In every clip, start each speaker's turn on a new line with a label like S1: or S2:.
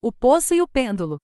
S1: O poço e o pêndulo.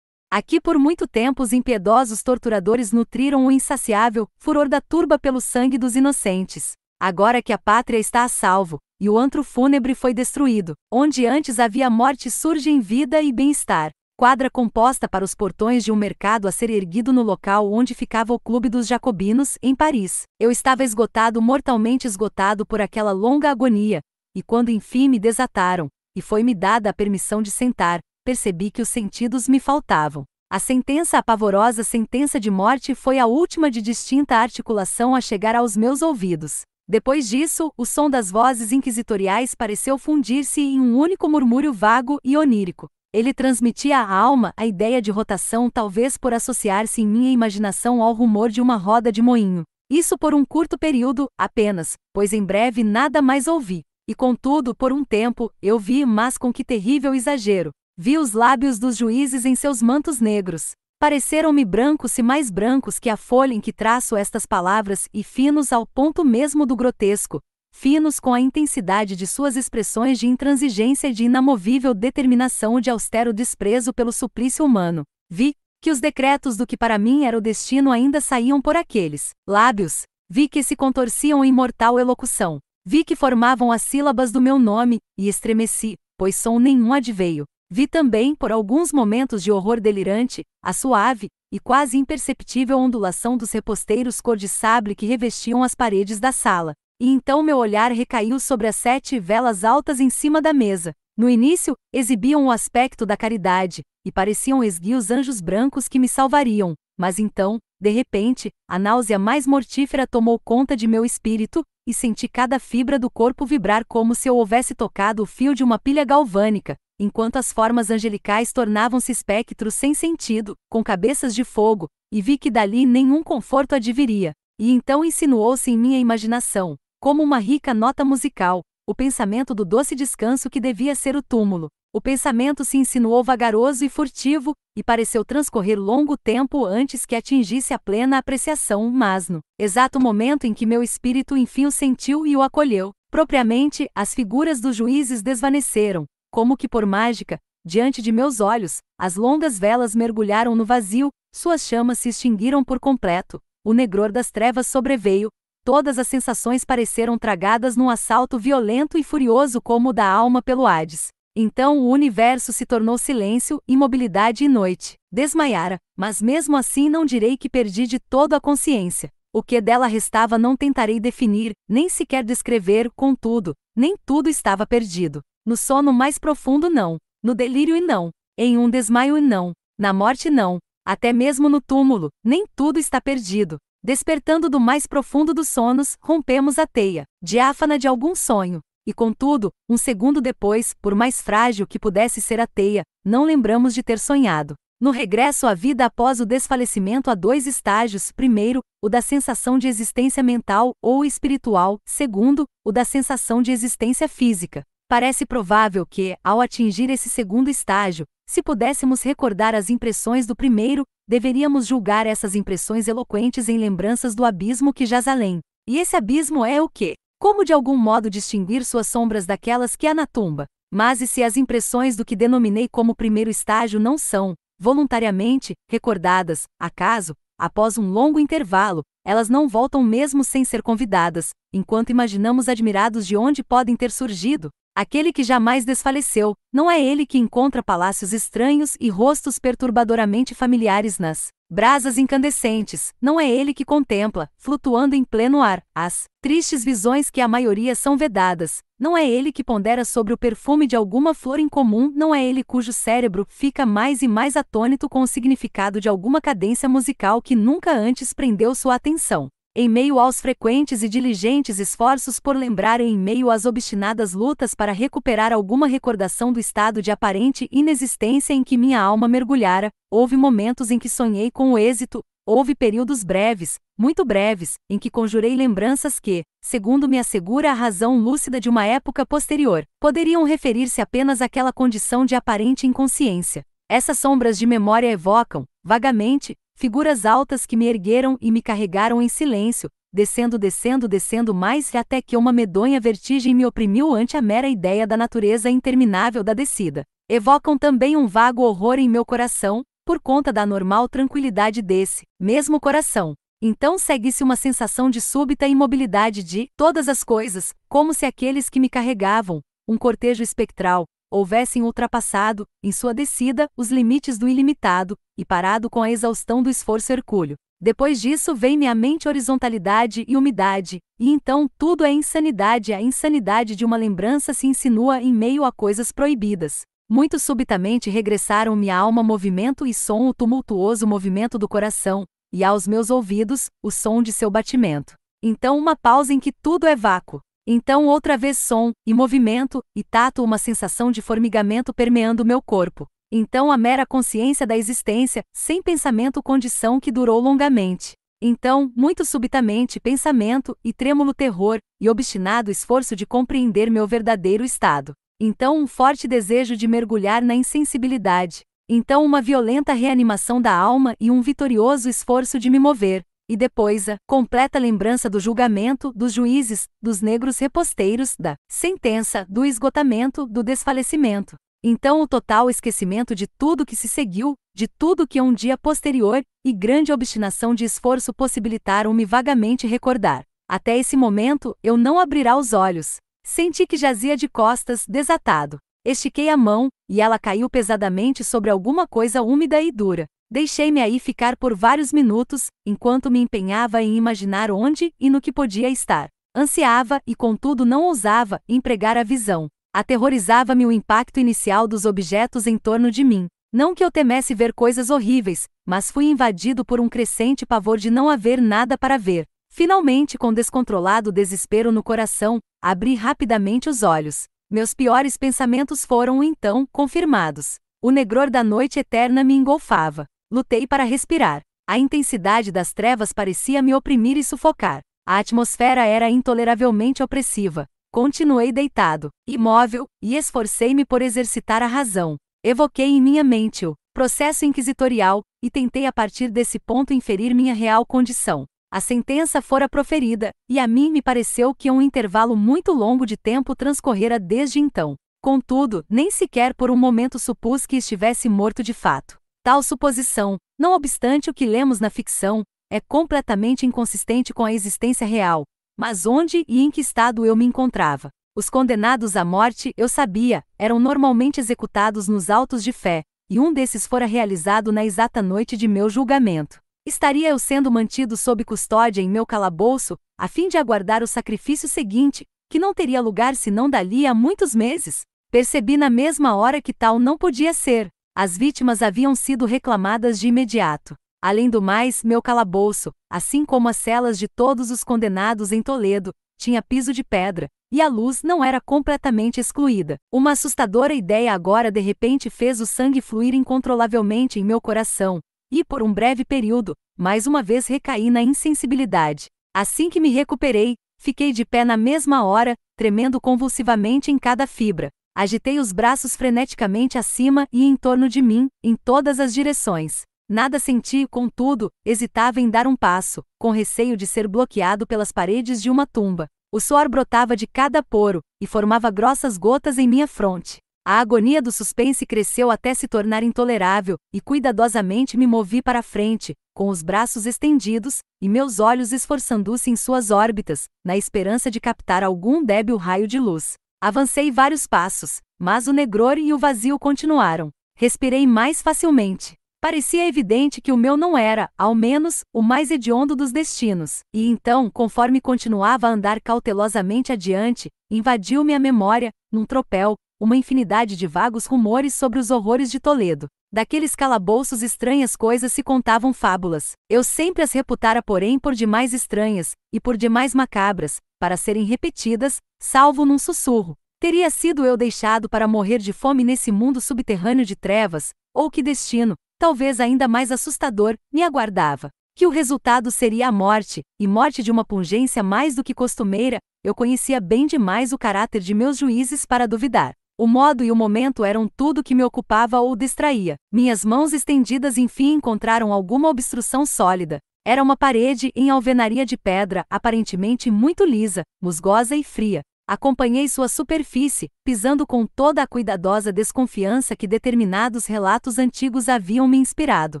S1: Aqui por muito tempo os impiedosos torturadores nutriram o insaciável furor da turba pelo sangue dos inocentes. Agora que a pátria está a salvo, e o antro fúnebre foi destruído, onde antes havia morte surge em vida e bem-estar. Quadra composta para os portões de um mercado a ser erguido no local onde ficava o Clube dos Jacobinos, em Paris. Eu estava esgotado, mortalmente esgotado por aquela longa agonia, e quando enfim me desataram, e foi-me dada a permissão de sentar, percebi que os sentidos me faltavam. A sentença, a pavorosa sentença de morte, foi a última de distinta articulação a chegar aos meus ouvidos. Depois disso, o som das vozes inquisitoriais pareceu fundir-se em um único murmúrio vago e onírico. Ele transmitia à alma a ideia de rotação, talvez por associar-se em minha imaginação ao rumor de uma roda de moinho. Isso por um curto período, apenas, pois em breve nada mais ouvi. E contudo, por um tempo, eu vi, mas com que terrível exagero. Vi os lábios dos juízes em seus mantos negros. Pareceram-me brancos e mais brancos que a folha em que traço estas palavras e finos ao ponto mesmo do grotesco. Finos com a intensidade de suas expressões de intransigência e de inamovível determinação de austero desprezo pelo suplício humano. Vi que os decretos do que para mim era o destino ainda saíam por aqueles lábios. Vi que se contorciam em mortal elocução. Vi que formavam as sílabas do meu nome, e estremeci, pois som nenhum adveio. Vi também, por alguns momentos de horror delirante, a suave e quase imperceptível ondulação dos reposteiros cor de sable que revestiam as paredes da sala. E então meu olhar recaiu sobre as 7 velas altas em cima da mesa. No início, exibiam o aspecto da caridade, e pareciam esguios anjos brancos que me salvariam, mas então, de repente, a náusea mais mortífera tomou conta de meu espírito, e senti cada fibra do corpo vibrar como se eu houvesse tocado o fio de uma pilha galvânica, enquanto as formas angelicais tornavam-se espectros sem sentido, com cabeças de fogo, e vi que dali nenhum conforto adviria. E então insinuou-se em minha imaginação, como uma rica nota musical, o pensamento do doce descanso que devia ser o túmulo. O pensamento se insinuou vagaroso e furtivo, e pareceu transcorrer longo tempo antes que atingisse a plena apreciação, mas no exato momento em que meu espírito enfim o sentiu e o acolheu, propriamente, as figuras dos juízes desvaneceram, como que por mágica, diante de meus olhos, as longas velas mergulharam no vazio, suas chamas se extinguiram por completo, o negror das trevas sobreveio, todas as sensações pareceram tragadas num assalto violento e furioso como o da alma pelo Hades. Então o universo se tornou silêncio, imobilidade e noite. Desmaiara, mas mesmo assim não direi que perdi de todo a consciência. O que dela restava não tentarei definir, nem sequer descrever, contudo, nem tudo estava perdido. No sono mais profundo não, no delírio e não, em um desmaio e não, na morte não, até mesmo no túmulo, nem tudo está perdido. Despertando do mais profundo dos sonos, rompemos a teia, diáfana de algum sonho. E contudo, um segundo depois, por mais frágil que pudesse ser a teia, não lembramos de ter sonhado. No regresso à vida após o desfalecimento há 2 estágios: primeiro, o da sensação de existência mental ou espiritual; segundo, o da sensação de existência física. Parece provável que, ao atingir esse segundo estágio, se pudéssemos recordar as impressões do primeiro, deveríamos julgar essas impressões eloquentes em lembranças do abismo que jaz além. E esse abismo é o quê? Como de algum modo distinguir suas sombras daquelas que há na tumba? Mas e se as impressões do que denominei como primeiro estágio não são, voluntariamente, recordadas, acaso, após um longo intervalo, elas não voltam mesmo sem ser convidadas, enquanto imaginamos admirados de onde podem ter surgido? Aquele que jamais desfaleceu, não é ele que encontra palácios estranhos e rostos perturbadoramente familiares nas brasas incandescentes, não é ele que contempla, flutuando em pleno ar, as tristes visões que a maioria são vedadas, não é ele que pondera sobre o perfume de alguma flor incomum, não é ele cujo cérebro fica mais e mais atônito com o significado de alguma cadência musical que nunca antes prendeu sua atenção. Em meio aos frequentes e diligentes esforços por lembrar e em meio às obstinadas lutas para recuperar alguma recordação do estado de aparente inexistência em que minha alma mergulhara, houve momentos em que sonhei com o êxito, houve períodos breves, muito breves, em que conjurei lembranças que, segundo me assegura a razão lúcida de uma época posterior, poderiam referir-se apenas àquela condição de aparente inconsciência. Essas sombras de memória evocam, vagamente, figuras altas que me ergueram e me carregaram em silêncio, descendo mais até que uma medonha vertigem me oprimiu ante a mera ideia da natureza interminável da descida. evocam também um vago horror em meu coração, por conta da anormal tranquilidade desse mesmo coração. Então segue-se uma sensação de súbita imobilidade de todas as coisas, como se aqueles que me carregavam, um cortejo espectral, houvessem ultrapassado, em sua descida, os limites do ilimitado, e parado com a exaustão do esforço hercúleo. Depois disso vem-me à mente horizontalidade e umidade, e então tudo é insanidade. A insanidade de uma lembrança se insinua em meio a coisas proibidas. Muito subitamente regressaram-me à alma movimento e som, o tumultuoso movimento do coração, e aos meus ouvidos, o som de seu batimento. Então uma pausa em que tudo é vácuo. Então outra vez som, e movimento, e tato, uma sensação de formigamento permeando meu corpo. Então a mera consciência da existência, sem pensamento, condição que durou longamente. Então, muito subitamente, pensamento, e trêmulo terror, e obstinado esforço de compreender meu verdadeiro estado. Então um forte desejo de mergulhar na insensibilidade. Então uma violenta reanimação da alma e um vitorioso esforço de me mover. E depois a completa lembrança do julgamento, dos juízes, dos negros reposteiros, da sentença, do esgotamento, do desfalecimento. Então o total esquecimento de tudo que se seguiu, de tudo que um dia posterior, e grande obstinação de esforço possibilitaram-me vagamente recordar. Até esse momento, eu não abrirá os olhos. Senti que jazia de costas, desatado. Estiquei a mão, e ela caiu pesadamente sobre alguma coisa úmida e dura. Deixei-me aí ficar por vários minutos, enquanto me empenhava em imaginar onde e no que podia estar. Ansiava, e contudo não ousava, empregar a visão. Aterrorizava-me o impacto inicial dos objetos em torno de mim. Não que eu temesse ver coisas horríveis, mas fui invadido por um crescente pavor de não haver nada para ver. Finalmente, com descontrolado desespero no coração, abri rapidamente os olhos. Meus piores pensamentos foram, então, confirmados. O negror da noite eterna me engolfava. Lutei para respirar. A intensidade das trevas parecia me oprimir e sufocar. A atmosfera era intoleravelmente opressiva. Continuei deitado, imóvel, e esforcei-me por exercitar a razão. Evoquei em minha mente o processo inquisitorial, e tentei a partir desse ponto inferir minha real condição. A sentença fora proferida, e a mim me pareceu que um intervalo muito longo de tempo transcorrera desde então. Contudo, nem sequer por um momento supus que estivesse morto de fato. Tal suposição, não obstante o que lemos na ficção, é completamente inconsistente com a existência real. Mas onde e em que estado eu me encontrava? Os condenados à morte, eu sabia, eram normalmente executados nos autos de fé, e um desses fora realizado na exata noite de meu julgamento. Estaria eu sendo mantido sob custódia em meu calabouço, a fim de aguardar o sacrifício seguinte, que não teria lugar senão dali a muitos meses? Percebi na mesma hora que tal não podia ser. As vítimas haviam sido reclamadas de imediato. Além do mais, meu calabouço, assim como as celas de todos os condenados em Toledo, tinha piso de pedra, e a luz não era completamente excluída. Uma assustadora ideia agora de repente fez o sangue fluir incontrolavelmente em meu coração, e por um breve período, mais uma vez recaí na insensibilidade. Assim que me recuperei, fiquei de pé na mesma hora, tremendo convulsivamente em cada fibra. Agitei os braços freneticamente acima e em torno de mim, em todas as direções. Nada senti, contudo, hesitava em dar um passo, com receio de ser bloqueado pelas paredes de uma tumba. O suor brotava de cada poro, e formava grossas gotas em minha fronte. A agonia do suspense cresceu até se tornar intolerável, e cuidadosamente me movi para a frente, com os braços estendidos, e meus olhos esforçando-se em suas órbitas, na esperança de captar algum débil raio de luz. Avancei vários passos, mas o negror e o vazio continuaram. Respirei mais facilmente. Parecia evidente que o meu não era, ao menos, o mais hediondo dos destinos. E então, conforme continuava a andar cautelosamente adiante, invadiu-me a memória, num tropel, uma infinidade de vagos rumores sobre os horrores de Toledo. Daqueles calabouços estranhas coisas se contavam fábulas. Eu sempre as reputara, porém, por demais estranhas, e por demais macabras, para serem repetidas, salvo num sussurro. Teria sido eu deixado para morrer de fome nesse mundo subterrâneo de trevas, ou que destino, talvez ainda mais assustador, me aguardava? Que o resultado seria a morte, e morte de uma pungência mais do que costumeira. Eu conhecia bem demais o caráter de meus juízes para duvidar. O modo e o momento eram tudo que me ocupava ou distraía. Minhas mãos estendidas enfim encontraram alguma obstrução sólida. Era uma parede em alvenaria de pedra, aparentemente muito lisa, musgosa e fria. Acompanhei sua superfície, pisando com toda a cuidadosa desconfiança que determinados relatos antigos haviam me inspirado.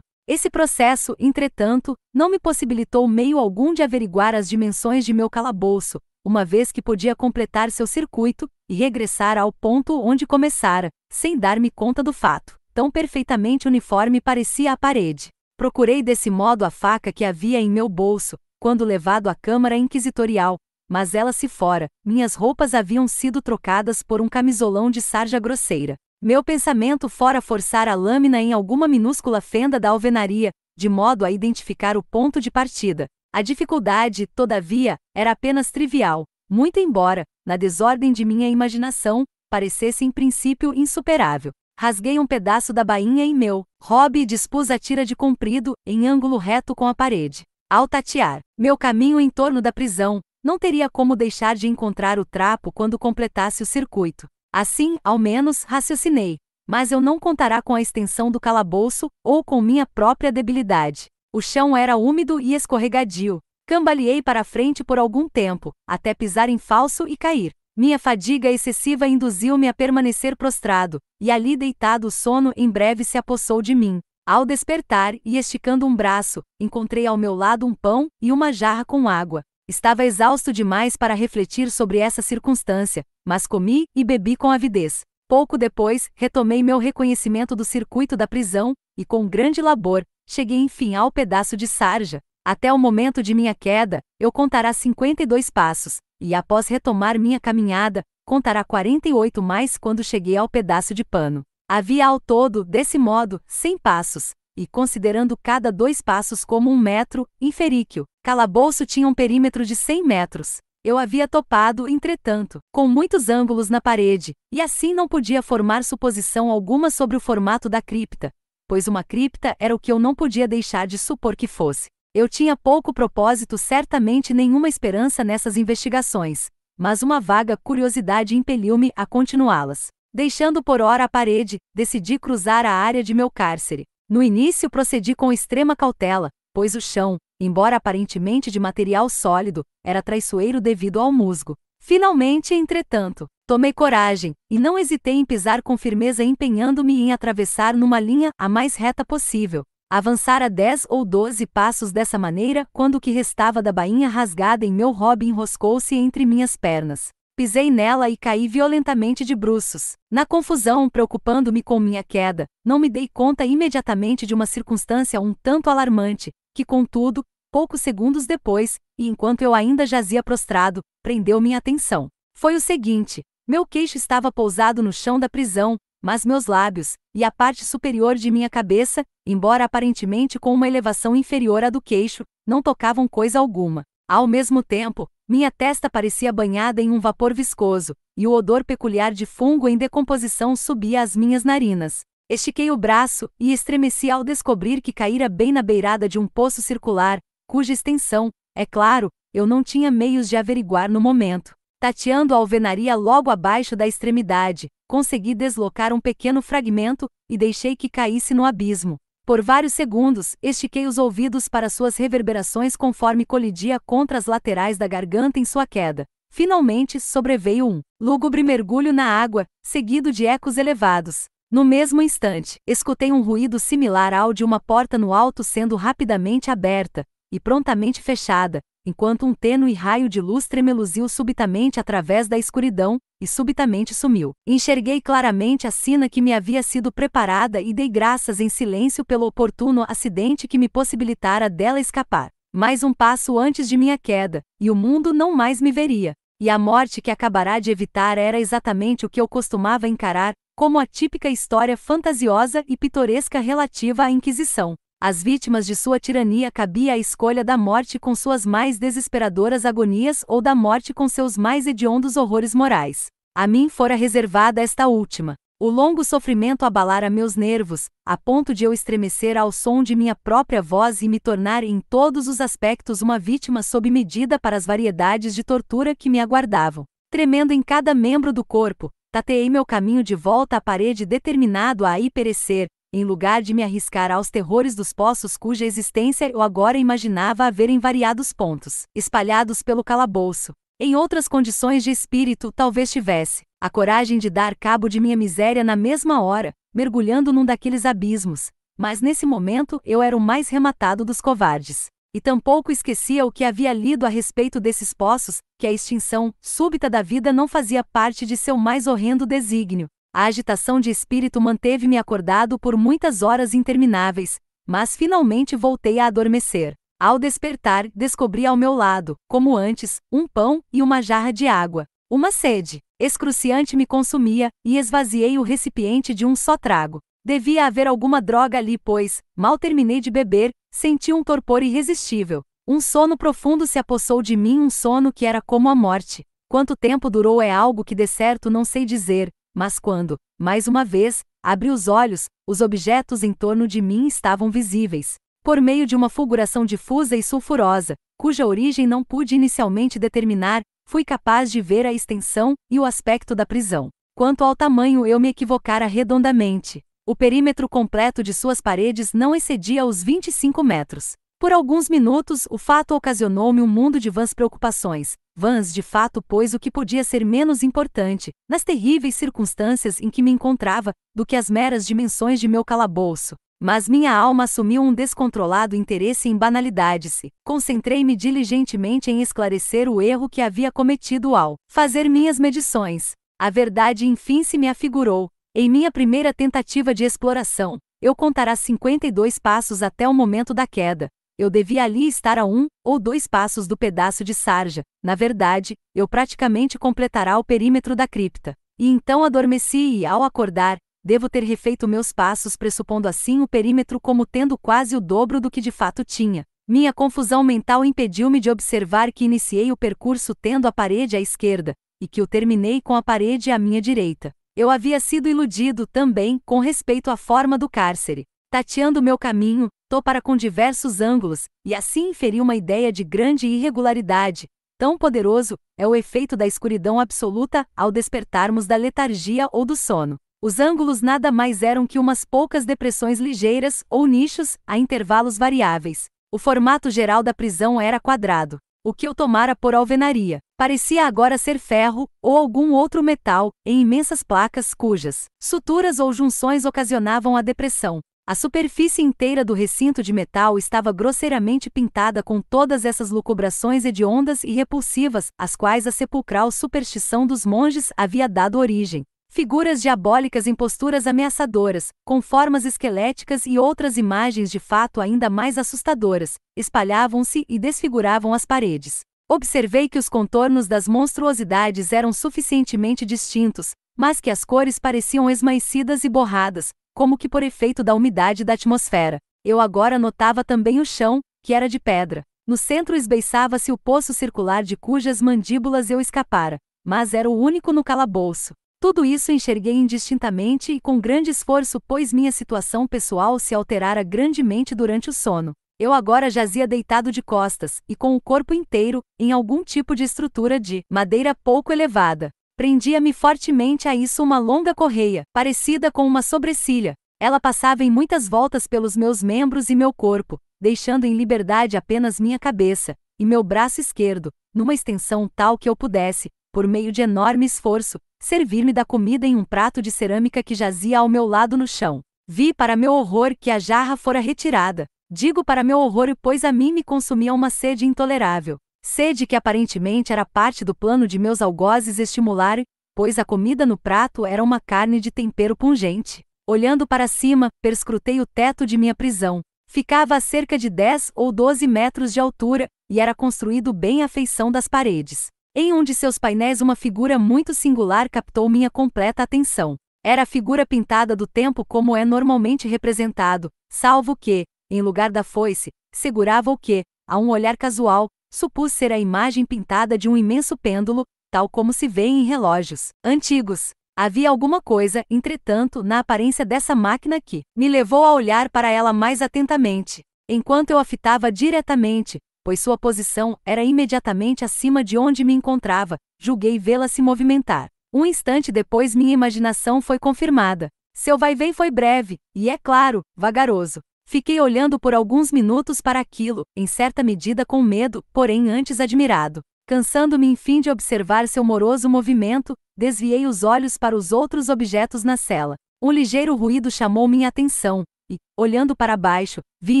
S1: Esse processo, entretanto, não me possibilitou meio algum de averiguar as dimensões de meu calabouço, uma vez que podia completar seu circuito e regressar ao ponto onde começara, sem dar-me conta do fato. Tão perfeitamente uniforme parecia a parede. Procurei desse modo a faca que havia em meu bolso, quando levado à câmara inquisitorial, mas ela se fora. Minhas roupas haviam sido trocadas por um camisolão de sarja grosseira. Meu pensamento fora forçar a lâmina em alguma minúscula fenda da alvenaria, de modo a identificar o ponto de partida. A dificuldade, todavia, era apenas trivial, muito embora, na desordem de minha imaginação, parecesse em princípio insuperável. Rasguei um pedaço da bainha em meu hobby e dispus a tira de comprido, em ângulo reto com a parede. Ao tatear meu caminho em torno da prisão, não teria como deixar de encontrar o trapo quando completasse o circuito. Assim, ao menos, raciocinei. Mas eu não contará com a extensão do calabouço, ou com minha própria debilidade. O chão era úmido e escorregadio. Cambaleei para a frente por algum tempo, até pisar em falso e cair. Minha fadiga excessiva induziu-me a permanecer prostrado, e ali deitado o sono em breve se apossou de mim. Ao despertar e esticando um braço, encontrei ao meu lado um pão e uma jarra com água. Estava exausto demais para refletir sobre essa circunstância, mas comi e bebi com avidez. Pouco depois, retomei meu reconhecimento do circuito da prisão, e com grande labor, cheguei enfim ao pedaço de sarja. Até o momento de minha queda, eu contará 52 passos, e após retomar minha caminhada, contará 48 mais quando cheguei ao pedaço de pano. Havia ao todo, desse modo, 100 passos, e considerando cada 2 passos como 1 metro, inferíquio, calabouço tinha um perímetro de 100 metros. Eu havia topado, entretanto, com muitos ângulos na parede, e assim não podia formar suposição alguma sobre o formato da cripta, pois uma cripta era o que eu não podia deixar de supor que fosse. Eu tinha pouco propósito, certamente nenhuma esperança nessas investigações, mas uma vaga curiosidade impeliu-me a continuá-las. Deixando por ora a parede, decidi cruzar a área de meu cárcere. No início procedi com extrema cautela, pois o chão, embora aparentemente de material sólido, era traiçoeiro devido ao musgo. Finalmente, entretanto, tomei coragem, e não hesitei em pisar com firmeza, empenhando-me em atravessar numa linha a mais reta possível. Avançara 10 ou 12 passos dessa maneira, quando o que restava da bainha rasgada em meu hobby enroscou-se entre minhas pernas. Pisei nela e caí violentamente de bruços. Na confusão, preocupando-me com minha queda, não me dei conta imediatamente de uma circunstância um tanto alarmante, que, contudo, poucos segundos depois, e enquanto eu ainda jazia prostrado, prendeu minha atenção. Foi o seguinte: meu queixo estava pousado no chão da prisão, mas meus lábios, e a parte superior de minha cabeça, embora aparentemente com uma elevação inferior à do queixo, não tocavam coisa alguma. Ao mesmo tempo, minha testa parecia banhada em um vapor viscoso, e o odor peculiar de fungo em decomposição subia às minhas narinas. Estiquei o braço, e estremeci ao descobrir que caíra bem na beirada de um poço circular, cuja extensão, é claro, eu não tinha meios de averiguar no momento. Tateando a alvenaria logo abaixo da extremidade, consegui deslocar um pequeno fragmento, e deixei que caísse no abismo. Por vários segundos, estiquei os ouvidos para suas reverberações conforme colidia contra as laterais da garganta em sua queda. Finalmente, sobreveio um lúgubre mergulho na água, seguido de ecos elevados. No mesmo instante, escutei um ruído similar ao de uma porta no alto sendo rapidamente aberta, e prontamente fechada, enquanto um tênue raio de luz tremeluziu subitamente através da escuridão, e subitamente sumiu. Enxerguei claramente a sina que me havia sido preparada e dei graças em silêncio pelo oportuno acidente que me possibilitara dela escapar. Mais um passo antes de minha queda, e o mundo não mais me veria. E a morte que acabará de evitar era exatamente o que eu costumava encarar, como a típica história fantasiosa e pitoresca relativa à Inquisição. Às vítimas de sua tirania cabia a escolha da morte com suas mais desesperadoras agonias ou da morte com seus mais hediondos horrores morais. A mim fora reservada esta última. O longo sofrimento abalara meus nervos, a ponto de eu estremecer ao som de minha própria voz e me tornar em todos os aspectos uma vítima sob medida para as variedades de tortura que me aguardavam. Tremendo em cada membro do corpo, tateei meu caminho de volta à parede determinado a aí perecer, em lugar de me arriscar aos terrores dos poços cuja existência eu agora imaginava haver em variados pontos, espalhados pelo calabouço. Em outras condições de espírito, talvez tivesse a coragem de dar cabo de minha miséria na mesma hora, mergulhando num daqueles abismos. Mas nesse momento eu era o mais rematado dos covardes. E tampouco esquecia o que havia lido a respeito desses poços, que a extinção súbita da vida não fazia parte de seu mais horrendo desígnio. A agitação de espírito manteve-me acordado por muitas horas intermináveis, mas finalmente voltei a adormecer. Ao despertar, descobri ao meu lado, como antes, um pão e uma jarra de água. Uma sede excruciante me consumia, e esvaziei o recipiente de um só trago. Devia haver alguma droga ali, pois, mal terminei de beber, senti um torpor irresistível. Um sono profundo se apossou de mim, um sono que era como a morte. Quanto tempo durou é algo que de certo não sei dizer, mas quando, mais uma vez, abri os olhos, os objetos em torno de mim estavam visíveis. Por meio de uma fulguração difusa e sulfurosa, cuja origem não pude inicialmente determinar, fui capaz de ver a extensão e o aspecto da prisão. Quanto ao tamanho, eu me equivocara redondamente. O perímetro completo de suas paredes não excedia os 25 metros. Por alguns minutos, o fato ocasionou-me um mundo de vãs preocupações. Vãs de fato, pois o que podia ser menos importante, nas terríveis circunstâncias em que me encontrava, do que as meras dimensões de meu calabouço. Mas minha alma assumiu um descontrolado interesse em banalidades e concentrei-me diligentemente em esclarecer o erro que havia cometido ao fazer minhas medições. A verdade enfim se me afigurou. Em minha primeira tentativa de exploração, eu contara 52 passos até o momento da queda. Eu devia ali estar a 1 ou 2 passos do pedaço de sarja. Na verdade, eu praticamente completará o perímetro da cripta. E então adormeci e, ao acordar, devo ter refeito meus passos, pressupondo assim o perímetro como tendo quase o dobro do que de fato tinha. Minha confusão mental impediu-me de observar que iniciei o percurso tendo a parede à esquerda, e que o terminei com a parede à minha direita. Eu havia sido iludido também com respeito à forma do cárcere. Tateando meu caminho, topara com diversos ângulos, e assim inferi uma ideia de grande irregularidade. Tão poderoso é o efeito da escuridão absoluta ao despertarmos da letargia ou do sono. Os ângulos nada mais eram que umas poucas depressões ligeiras ou nichos, a intervalos variáveis. O formato geral da prisão era quadrado. O que eu tomara por alvenaria parecia agora ser ferro ou algum outro metal, em imensas placas cujas suturas ou junções ocasionavam a depressão. A superfície inteira do recinto de metal estava grosseiramente pintada com todas essas lucubrações hediondas e repulsivas, às quais a sepulcral superstição dos monges havia dado origem. Figuras diabólicas em posturas ameaçadoras, com formas esqueléticas e outras imagens de fato ainda mais assustadoras, espalhavam-se e desfiguravam as paredes. Observei que os contornos das monstruosidades eram suficientemente distintos, mas que as cores pareciam esmaecidas e borradas, como que por efeito da umidade da atmosfera. Eu agora notava também o chão, que era de pedra. No centro esbeiçava-se o poço circular de cujas mandíbulas eu escapara, mas era o único no calabouço. Tudo isso enxerguei indistintamente e com grande esforço, pois minha situação pessoal se alterara grandemente durante o sono. Eu agora jazia deitado de costas, e com o corpo inteiro, em algum tipo de estrutura de madeira pouco elevada. Prendia-me fortemente a isso uma longa correia, parecida com uma sobrecilha. Ela passava em muitas voltas pelos meus membros e meu corpo, deixando em liberdade apenas minha cabeça, e meu braço esquerdo, numa extensão tal que eu pudesse, por meio de enorme esforço, servir-me da comida em um prato de cerâmica que jazia ao meu lado no chão. Vi para meu horror que a jarra fora retirada. Digo para meu horror, pois a mim me consumia uma sede intolerável. Sede que aparentemente era parte do plano de meus algozes estimular, pois a comida no prato era uma carne de tempero pungente. Olhando para cima, perscrutei o teto de minha prisão. Ficava a cerca de 10 ou 12 metros de altura, e era construído bem à feição das paredes. Em um de seus painéis uma figura muito singular captou minha completa atenção. Era a figura pintada do tempo como é normalmente representado, salvo que, em lugar da foice, segurava o que, a um olhar casual, supus ser a imagem pintada de um imenso pêndulo, tal como se vê em relógios antigos. Havia alguma coisa, entretanto, na aparência dessa máquina que me levou a olhar para ela mais atentamente. Enquanto eu a fitava diretamente, pois sua posição era imediatamente acima de onde me encontrava, julguei vê-la se movimentar. Um instante depois minha imaginação foi confirmada. Seu vai-vem foi breve, e é claro, vagaroso. Fiquei olhando por alguns minutos para aquilo, em certa medida com medo, porém antes admirado. Cansando-me enfim de observar seu moroso movimento, desviei os olhos para os outros objetos na cela. Um ligeiro ruído chamou minha atenção, e, olhando para baixo, vi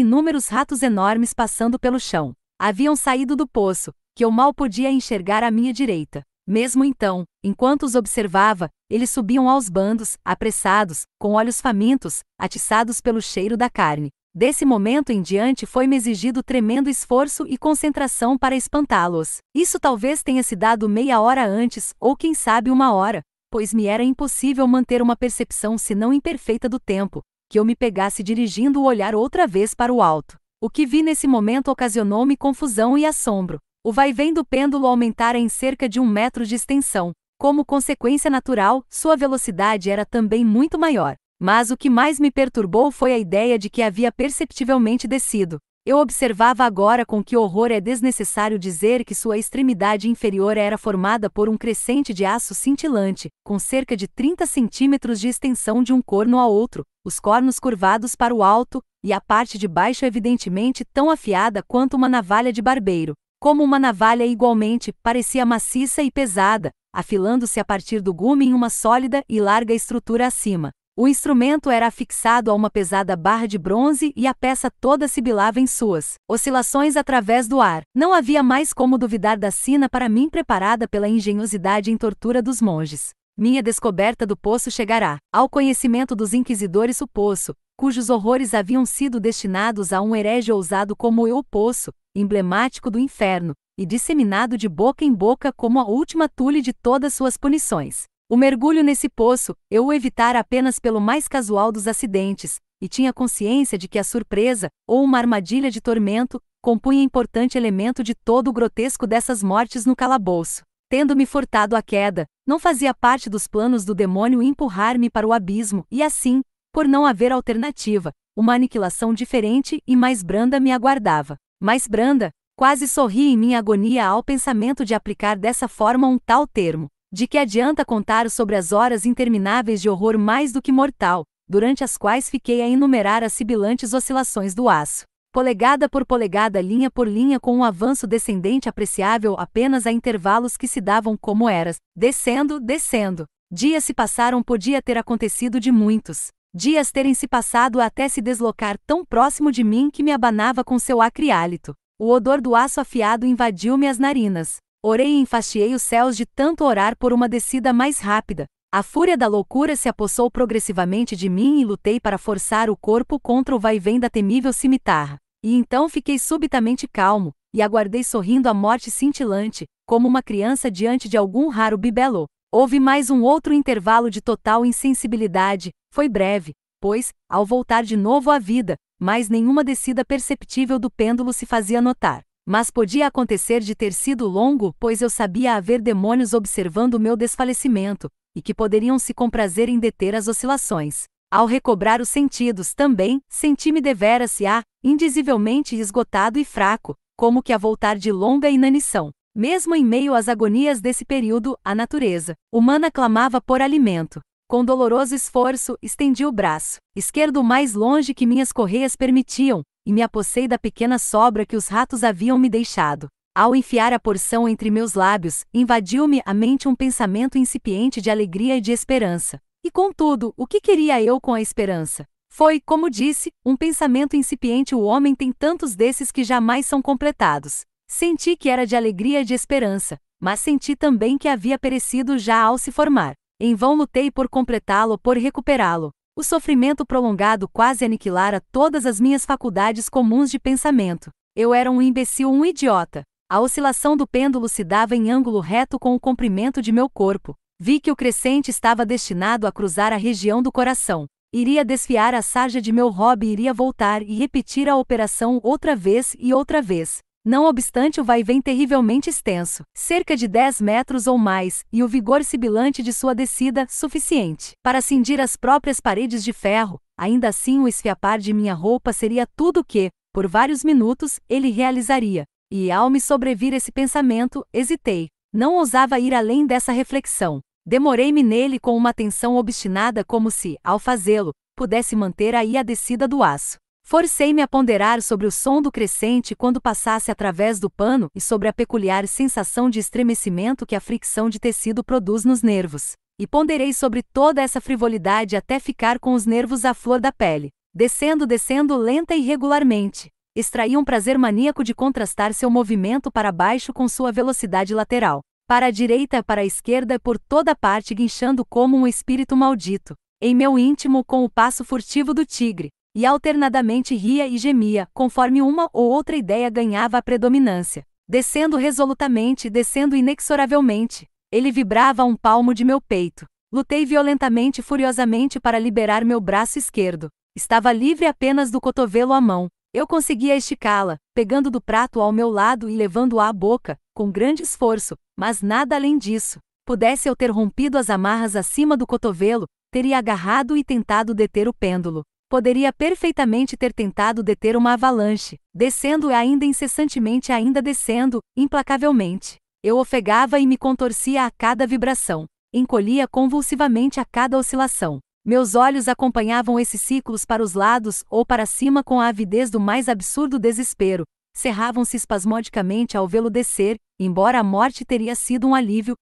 S1: inúmeros ratos enormes passando pelo chão. Haviam saído do poço, que eu mal podia enxergar à minha direita. Mesmo então, enquanto os observava, eles subiam aos bandos, apressados, com olhos famintos, atiçados pelo cheiro da carne. Desse momento em diante foi-me exigido tremendo esforço e concentração para espantá-los. Isso talvez tenha se dado meia hora antes, ou quem sabe 1 hora, pois me era impossível manter uma percepção senão imperfeita do tempo, que eu me pegasse dirigindo o olhar outra vez para o alto. O que vi nesse momento ocasionou-me confusão e assombro. O vai-vem do pêndulo aumentara em cerca de 1 metro de extensão. Como consequência natural, sua velocidade era também muito maior. Mas o que mais me perturbou foi a ideia de que havia perceptivelmente descido. Eu observava agora com que horror é desnecessário dizer que sua extremidade inferior era formada por um crescente de aço cintilante, com cerca de 30 centímetros de extensão de um corno a outro, os cornos curvados para o alto, e a parte de baixo evidentemente tão afiada quanto uma navalha de barbeiro. Como uma navalha igualmente, parecia maciça e pesada, afilando-se a partir do gume em uma sólida e larga estrutura acima. O instrumento era afixado a uma pesada barra de bronze e a peça toda sibilava em suas oscilações através do ar. Não havia mais como duvidar da sina para mim preparada pela engenhosidade em tortura dos monges. Minha descoberta do poço chegará ao conhecimento dos inquisidores. O poço, cujos horrores haviam sido destinados a um herege ousado como eu, o poço, emblemático do inferno, e disseminado de boca em boca como a última tule de todas suas punições. O mergulho nesse poço, eu o evitara apenas pelo mais casual dos acidentes, e tinha consciência de que a surpresa, ou uma armadilha de tormento, compunha importante elemento de todo o grotesco dessas mortes no calabouço. Tendo-me furtado a queda, não fazia parte dos planos do demônio empurrar-me para o abismo, e assim, por não haver alternativa, uma aniquilação diferente e mais branda me aguardava. Mais branda? Quase sorri em minha agonia ao pensamento de aplicar dessa forma um tal termo. De que adianta contar sobre as horas intermináveis de horror mais do que mortal, durante as quais fiquei a enumerar as sibilantes oscilações do aço, polegada por polegada, linha por linha, com um avanço descendente apreciável apenas a intervalos que se davam como eras, descendo, descendo. Dias se passaram, podia ter acontecido de muitos. Dias terem se passado até se deslocar tão próximo de mim que me abanava com seu acre hálito. O odor do aço afiado invadiu-me as narinas. Orei e enfastiei os céus de tanto orar por uma descida mais rápida. A fúria da loucura se apossou progressivamente de mim e lutei para forçar o corpo contra o vai-vem da temível cimitarra. E então fiquei subitamente calmo, e aguardei sorrindo a morte cintilante, como uma criança diante de algum raro bibelô. Houve mais um outro intervalo de total insensibilidade, foi breve, pois, ao voltar de novo à vida, mais nenhuma descida perceptível do pêndulo se fazia notar. Mas podia acontecer de ter sido longo, pois eu sabia haver demônios observando o meu desfalecimento, e que poderiam se comprazer em deter as oscilações. Ao recobrar os sentidos também, senti-me deveras indizivelmente esgotado e fraco, como que a voltar de longa inanição. Mesmo em meio às agonias desse período, a natureza humana clamava por alimento. Com doloroso esforço, estendi o braço esquerdo o mais longe que minhas correias permitiam, e me apossei da pequena sobra que os ratos haviam me deixado. Ao enfiar a porção entre meus lábios, invadiu-me a mente um pensamento incipiente de alegria e de esperança. E contudo, o que queria eu com a esperança? Foi, como disse, um pensamento incipiente. O homem tem tantos desses que jamais são completados. Senti que era de alegria e de esperança, mas senti também que havia perecido já ao se formar. Em vão lutei por completá-lo, por recuperá-lo. O sofrimento prolongado quase aniquilara todas as minhas faculdades comuns de pensamento. Eu era um imbecil, um idiota. A oscilação do pêndulo se dava em ângulo reto com o comprimento de meu corpo. Vi que o crescente estava destinado a cruzar a região do coração. Iria desfiar a sarja de meu robe e iria voltar e repetir a operação outra vez e outra vez. Não obstante o vai-vem terrivelmente extenso, cerca de 10 metros ou mais, e o vigor sibilante de sua descida, suficiente para cindir as próprias paredes de ferro, ainda assim o esfiapar de minha roupa seria tudo o que, por vários minutos, ele realizaria. E ao me sobrevir esse pensamento, hesitei. Não ousava ir além dessa reflexão. Demorei-me nele com uma atenção obstinada, como se, ao fazê-lo, pudesse manter aí a descida do aço. Forcei-me a ponderar sobre o som do crescente quando passasse através do pano e sobre a peculiar sensação de estremecimento que a fricção de tecido produz nos nervos. E ponderei sobre toda essa frivolidade até ficar com os nervos à flor da pele. Descendo lenta e regularmente. Extraí um prazer maníaco de contrastar seu movimento para baixo com sua velocidade lateral. Para a direita, para a esquerda, por toda parte guinchando como um espírito maldito. Em meu íntimo, com o passo furtivo do tigre. E alternadamente ria e gemia, conforme uma ou outra ideia ganhava a predominância. Descendo resolutamente, descendo inexoravelmente. Ele vibrava a um palmo de meu peito. Lutei violentamente e furiosamente para liberar meu braço esquerdo. Estava livre apenas do cotovelo à mão. Eu conseguia esticá-la, pegando do prato ao meu lado e levando-a à boca, com grande esforço, mas nada além disso. Pudesse eu ter rompido as amarras acima do cotovelo, teria agarrado e tentado deter o pêndulo. Poderia perfeitamente ter tentado deter uma avalanche, descendo ainda incessantemente, ainda descendo, implacavelmente. Eu ofegava e me contorcia a cada vibração. Encolhia convulsivamente a cada oscilação. Meus olhos acompanhavam esses ciclos para os lados ou para cima com a avidez do mais absurdo desespero. Cerravam-se espasmodicamente ao vê-lo descer, embora a morte teria sido um alívio,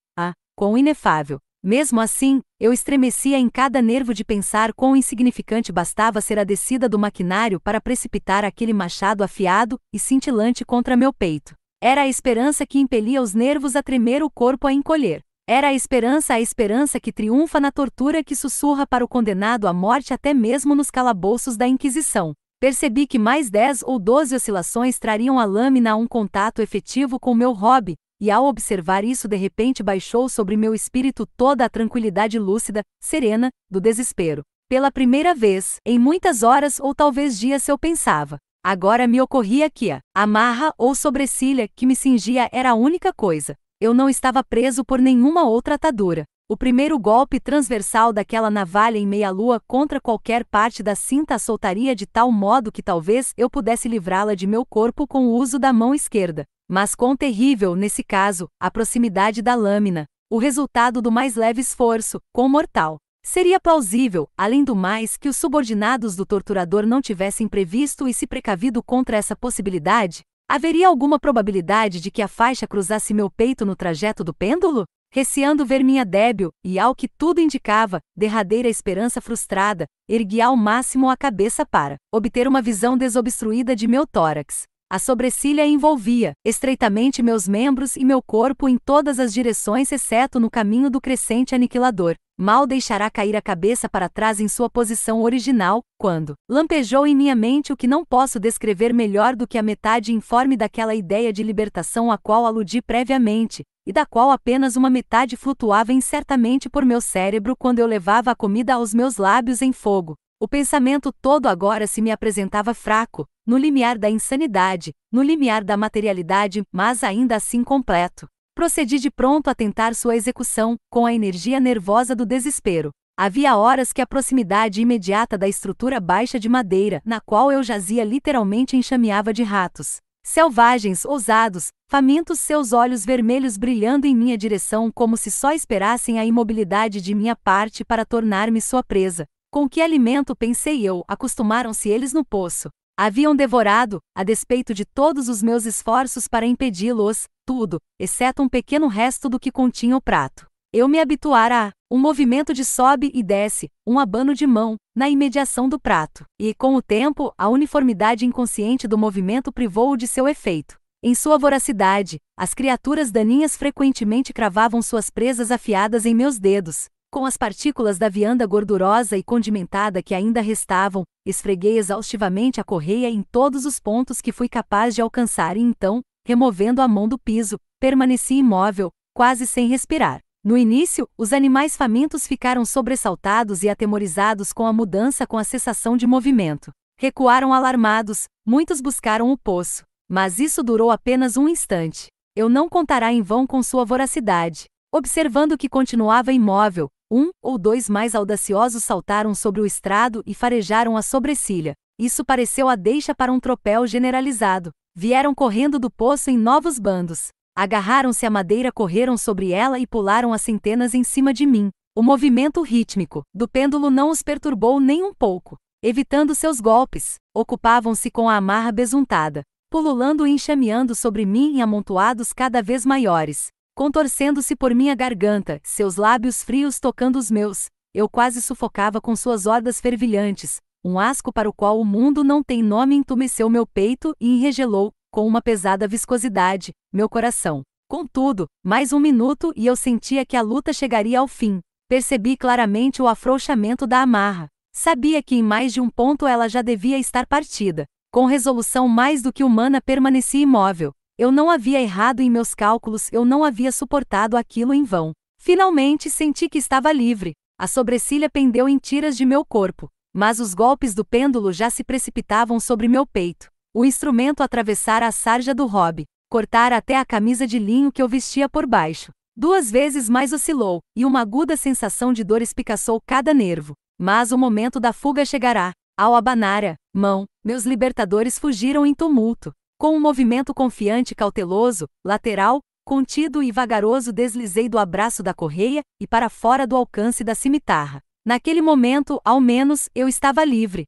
S1: quão inefável. Mesmo assim, eu estremecia em cada nervo de pensar quão insignificante bastava ser a descida do maquinário para precipitar aquele machado afiado e cintilante contra meu peito. Era a esperança que impelia os nervos a tremer, o corpo a encolher. Era a esperança que triunfa na tortura, que sussurra para o condenado à morte até mesmo nos calabouços da Inquisição. Percebi que mais 10 ou 12 oscilações trariam a lâmina a um contato efetivo com meu hobby, e ao observar isso de repente baixou sobre meu espírito toda a tranquilidade lúcida, serena, do desespero. Pela primeira vez, em muitas horas ou talvez dias eu pensava. Agora me ocorria que a amarra ou sobrecilha que me cingia era a única coisa. Eu não estava preso por nenhuma outra atadura. O primeiro golpe transversal daquela navalha em meia-lua contra qualquer parte da cinta a soltaria de tal modo que talvez eu pudesse livrá-la de meu corpo com o uso da mão esquerda. Mas quão terrível, nesse caso, a proximidade da lâmina, o resultado do mais leve esforço, quão mortal. Seria plausível, além do mais, que os subordinados do torturador não tivessem previsto e se precavido contra essa possibilidade? Haveria alguma probabilidade de que a faixa cruzasse meu peito no trajeto do pêndulo? Receando ver minha débil, e ao que tudo indicava, derradeira esperança frustrada, ergui ao máximo a cabeça para obter uma visão desobstruída de meu tórax. A sobrecilha envolvia estreitamente meus membros e meu corpo em todas as direções exceto no caminho do crescente aniquilador. Mal deixará cair a cabeça para trás em sua posição original, quando lampejou em minha mente o que não posso descrever melhor do que a metade informe daquela ideia de libertação a qual aludi previamente, e da qual apenas uma metade flutuava incertamente por meu cérebro quando eu levava a comida aos meus lábios em fogo. O pensamento todo agora se me apresentava fraco, no limiar da insanidade, no limiar da materialidade, mas ainda assim completo. Procedi de pronto a tentar sua execução, com a energia nervosa do desespero. Havia horas que a proximidade imediata da estrutura baixa de madeira, na qual eu jazia literalmente enxameava de ratos. Selvagens, ousados, famintos, seus olhos vermelhos brilhando em minha direção como se só esperassem a imobilidade de minha parte para tornar-me sua presa. Com que alimento, pensei eu, acostumaram-se eles no poço. Haviam devorado, a despeito de todos os meus esforços para impedi-los, tudo, exceto um pequeno resto do que continha o prato. Eu me habituara a um movimento de sobe e desce, um abano de mão, na imediação do prato. E, com o tempo, a uniformidade inconsciente do movimento privou-o de seu efeito. Em sua voracidade, as criaturas daninhas frequentemente cravavam suas presas afiadas em meus dedos. Com as partículas da vianda gordurosa e condimentada que ainda restavam, esfreguei exaustivamente a correia em todos os pontos que fui capaz de alcançar e então, removendo a mão do piso, permaneci imóvel, quase sem respirar. No início, os animais famintos ficaram sobressaltados e atemorizados com a mudança, com a cessação de movimento. Recuaram alarmados, muitos buscaram o poço. Mas isso durou apenas um instante. Eu não contará em vão com sua voracidade. Observando que continuava imóvel, um ou dois mais audaciosos saltaram sobre o estrado e farejaram a sobrecilha. Isso pareceu a deixa para um tropel generalizado. Vieram correndo do poço em novos bandos. Agarraram-se à madeira, correram sobre ela e pularam a centenas em cima de mim. O movimento rítmico do pêndulo não os perturbou nem um pouco. evitando seus golpes, ocupavam-se com a amarra besuntada, pululando e enxameando sobre mim em amontoados cada vez maiores, contorcendo-se por minha garganta, seus lábios frios tocando os meus. Eu quase sufocava com suas hordas fervilhantes. Um asco para o qual o mundo não tem nome entumeceu meu peito e enregelou, com uma pesada viscosidade, meu coração. Contudo, mais um minuto e eu sentia que a luta chegaria ao fim. Percebi claramente o afrouxamento da amarra. Sabia que em mais de um ponto ela já devia estar partida. Com resolução mais do que humana permaneci imóvel. Eu não havia errado em meus cálculos, eu não havia suportado aquilo em vão. Finalmente senti que estava livre. A sobrecilha pendeu em tiras de meu corpo, mas os golpes do pêndulo já se precipitavam sobre meu peito. O instrumento atravessara a sarja do robe, cortara até a camisa de linho que eu vestia por baixo. 2 vezes mais oscilou, e uma aguda sensação de dor espicaçou cada nervo. Mas o momento da fuga chegará. Ao abanar a mão, meus libertadores fugiram em tumulto. Com um movimento confiante e cauteloso, lateral, contido e vagaroso deslizei do abraço da correia e para fora do alcance da cimitarra. Naquele momento, ao menos, eu estava livre,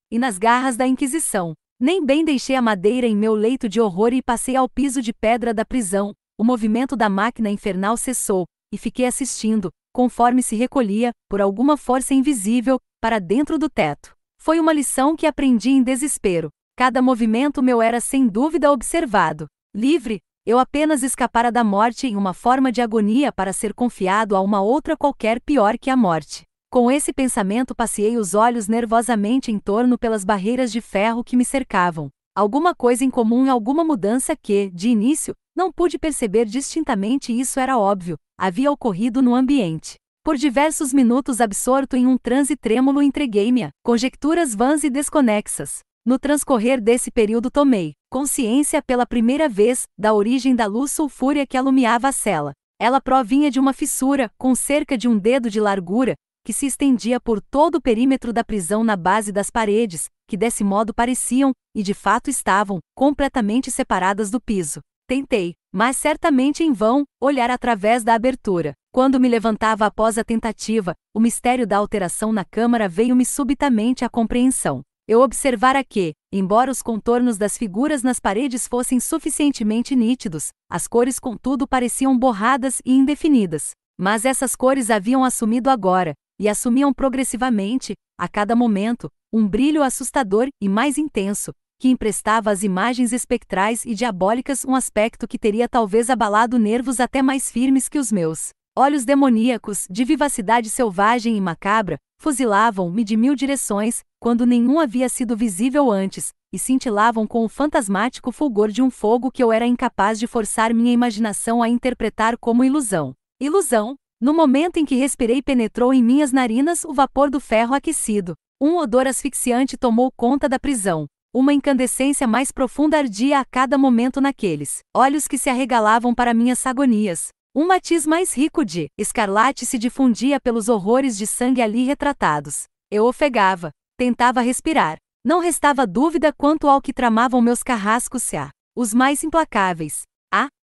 S1: e nas garras da Inquisição. Nem bem deixei a madeira em meu leito de horror e passei ao piso de pedra da prisão. O movimento da máquina infernal cessou, e fiquei assistindo, conforme se recolhia, por alguma força invisível, para dentro do teto. Foi uma lição que aprendi em desespero. Cada movimento meu era sem dúvida observado. Livre, eu apenas escapara da morte em uma forma de agonia para ser confiado a uma outra qualquer pior que a morte. Com esse pensamento passeei os olhos nervosamente em torno pelas barreiras de ferro que me cercavam. Alguma coisa incomum e alguma mudança que, de início, não pude perceber distintamente e isso era óbvio, havia ocorrido no ambiente. Por diversos minutos absorto em um transe trêmulo entreguei-me a conjecturas vãs e desconexas. No transcorrer desse período tomei consciência pela primeira vez da origem da luz sulfúrea que alumiava a cela. Ela provinha de uma fissura, com cerca de um dedo de largura, que se estendia por todo o perímetro da prisão na base das paredes, que desse modo pareciam, e de fato estavam, completamente separadas do piso. Tentei, mas certamente em vão, olhar através da abertura. Quando me levantava após a tentativa, o mistério da alteração na câmara veio-me subitamente à compreensão. Eu observara que, embora os contornos das figuras nas paredes fossem suficientemente nítidos, as cores contudo pareciam borradas e indefinidas. Mas essas cores haviam assumido agora, e assumiam progressivamente, a cada momento, um brilho assustador e mais intenso, que emprestava às imagens espectrais e diabólicas um aspecto que teria talvez abalado nervos até mais firmes que os meus. Olhos demoníacos, de vivacidade selvagem e macabra, fuzilavam-me de 1000 direções, quando nenhum havia sido visível antes, e cintilavam com o fantasmático fulgor de um fogo que eu era incapaz de forçar minha imaginação a interpretar como ilusão. Ilusão? No momento em que respirei penetrou em minhas narinas o vapor do ferro aquecido. Um odor asfixiante tomou conta da prisão. Uma incandescência mais profunda ardia a cada momento naqueles olhos que se arregalavam para minhas agonias. Um matiz mais rico de escarlate se difundia pelos horrores de sangue ali retratados. Eu ofegava, tentava respirar. Não restava dúvida quanto ao que tramavam meus carrascos os mais implacáveis,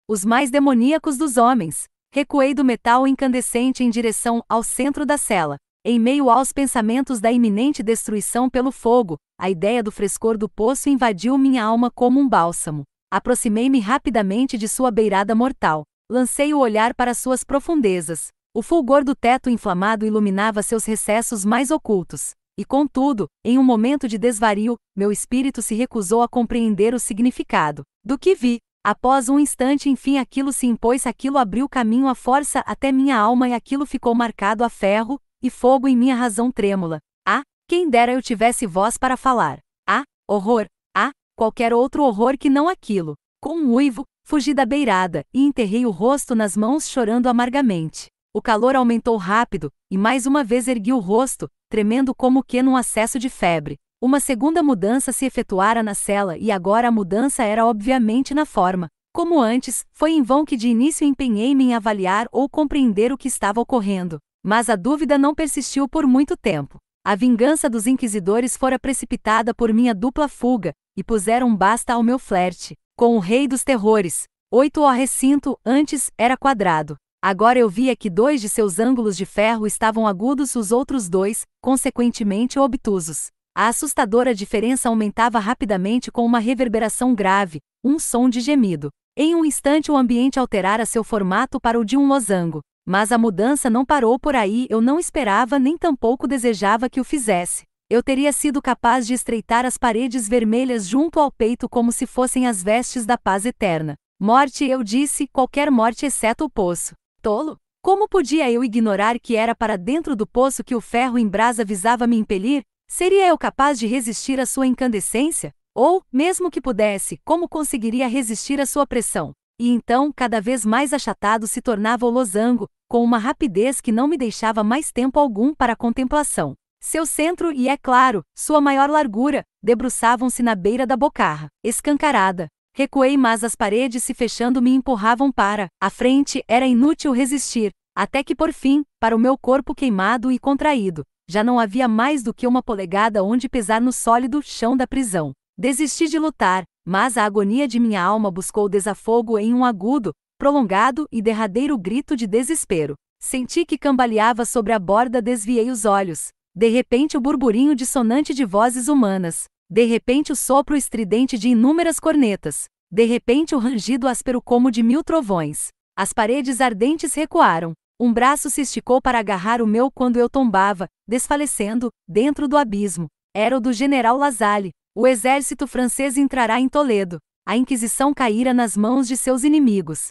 S1: os mais demoníacos dos homens. Recuei do metal incandescente em direção ao centro da cela. Em meio aos pensamentos da iminente destruição pelo fogo, a ideia do frescor do poço invadiu minha alma como um bálsamo. Aproximei-me rapidamente de sua beirada mortal. Lancei o olhar para suas profundezas. O fulgor do teto inflamado iluminava seus recessos mais ocultos. E contudo, em um momento de desvario, meu espírito se recusou a compreender o significado do que vi. Após um instante enfim aquilo se impôs, aquilo abriu caminho à força até minha alma e aquilo ficou marcado a ferro e fogo em minha razão trêmula. Quem dera eu tivesse voz para falar. Horror! Qualquer outro horror que não aquilo. Com um uivo, fugi da beirada, e enterrei o rosto nas mãos chorando amargamente. O calor aumentou rápido, e mais uma vez ergui o rosto, tremendo como que num acesso de febre. Uma segunda mudança se efetuara na cela e agora a mudança era obviamente na forma. Como antes, foi em vão que de início empenhei-me em avaliar ou compreender o que estava ocorrendo. Mas a dúvida não persistiu por muito tempo. A vingança dos inquisidores fora precipitada por minha dupla fuga, e puseram basta ao meu flerte com o rei dos terrores. O recinto, antes, era quadrado. Agora eu via que 2 de seus ângulos de ferro estavam agudos, os outros 2, consequentemente obtusos. A assustadora diferença aumentava rapidamente com uma reverberação grave, um som de gemido. Em um instante o ambiente alterara seu formato para o de um losango. Mas a mudança não parou por aí, eu não esperava nem tampouco desejava que o fizesse. Eu teria sido capaz de estreitar as paredes vermelhas junto ao peito como se fossem as vestes da paz eterna. Morte, eu disse, qualquer morte exceto o poço. Tolo! Como podia eu ignorar que era para dentro do poço que o ferro em brasa visava me impelir? Seria eu capaz de resistir à sua incandescência? Ou, mesmo que pudesse, como conseguiria resistir à sua pressão? E então, cada vez mais achatado se tornava o losango, com uma rapidez que não me deixava mais tempo algum para a contemplação. Seu centro e, é claro, sua maior largura, debruçavam-se na beira da bocarra, escancarada. Recuei, mas as paredes se fechando me empurravam para a frente, era inútil resistir, até que por fim, para o meu corpo queimado e contraído, já não havia mais do que uma polegada onde pesar no sólido chão da prisão. Desisti de lutar, mas a agonia de minha alma buscou desafogo em um agudo, prolongado e derradeiro grito de desespero. Senti que cambaleava sobre a borda, desviei os olhos. De repente o burburinho dissonante de vozes humanas. De repente o sopro estridente de inúmeras cornetas. De repente o rangido áspero como de 1000 trovões. As paredes ardentes recuaram. Um braço se esticou para agarrar o meu quando eu tombava, desfalecendo, dentro do abismo. Era o do general Lasalle. O exército francês entrará em Toledo. A Inquisição caíra nas mãos de seus inimigos.